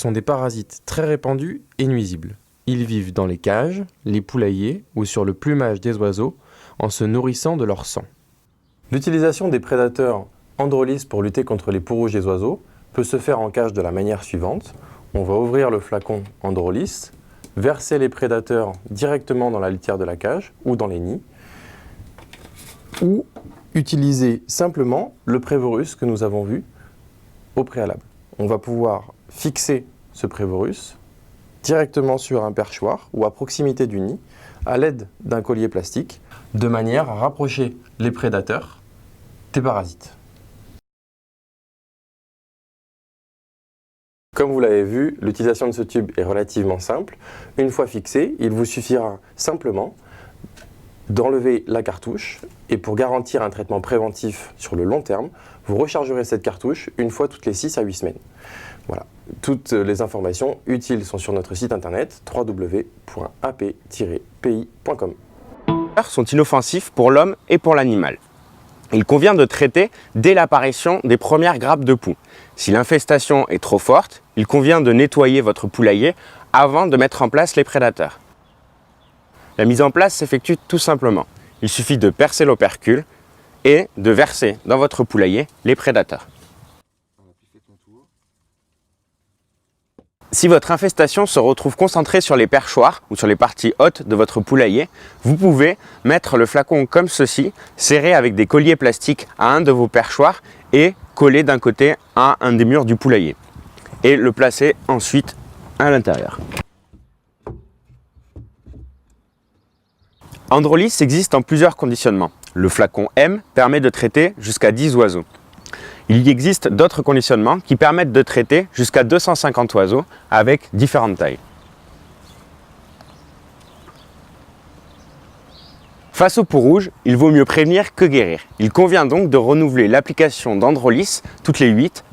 sont des parasites très répandus et nuisibles. Ils vivent dans les cages, les poulaillers ou sur le plumage des oiseaux en se nourrissant de leur sang. L'utilisation des prédateurs Androlis pour lutter contre les poux rouges des oiseaux peut se faire en cage de la manière suivante. On va ouvrir le flacon Androlis, verser les prédateurs directement dans la litière de la cage ou dans les nids, ou utiliser simplement le Prévorus que nous avons vu au préalable. On va pouvoir fixer ce Prévorus directement sur un perchoir ou à proximité du nid à l'aide d'un collier plastique de manière à rapprocher les prédateurs des parasites. Comme vous l'avez vu, l'utilisation de ce tube est relativement simple. Une fois fixé, il vous suffira simplement d'enlever la cartouche et pour garantir un traitement préventif sur le long terme, vous rechargerez cette cartouche une fois toutes les 6 à 8 semaines. Voilà. Toutes les informations utiles sont sur notre site internet www.ap-pi.com. Sont inoffensifs pour l'homme et pour l'animal. Il convient de traiter dès l'apparition des premières grappes de poux. Si l'infestation est trop forte, il convient de nettoyer votre poulailler avant de mettre en place les prédateurs. La mise en place s'effectue tout simplement. Il suffit de percer l'opercule et de verser dans votre poulailler les prédateurs. Si votre infestation se retrouve concentrée sur les perchoirs ou sur les parties hautes de votre poulailler, vous pouvez mettre le flacon comme ceci, serré avec des colliers plastiques à un de vos perchoirs et collé d'un côté à un des murs du poulailler. Et le placer ensuite à l'intérieur. Androlis existe en plusieurs conditionnements. Le flacon M permet de traiter jusqu'à 10 oiseaux. Il existe d'autres conditionnements qui permettent de traiter jusqu'à 250 oiseaux avec différentes tailles. Face aux poux rouges, il vaut mieux prévenir que guérir. Il convient donc de renouveler l'application d'Androlis toutes les 8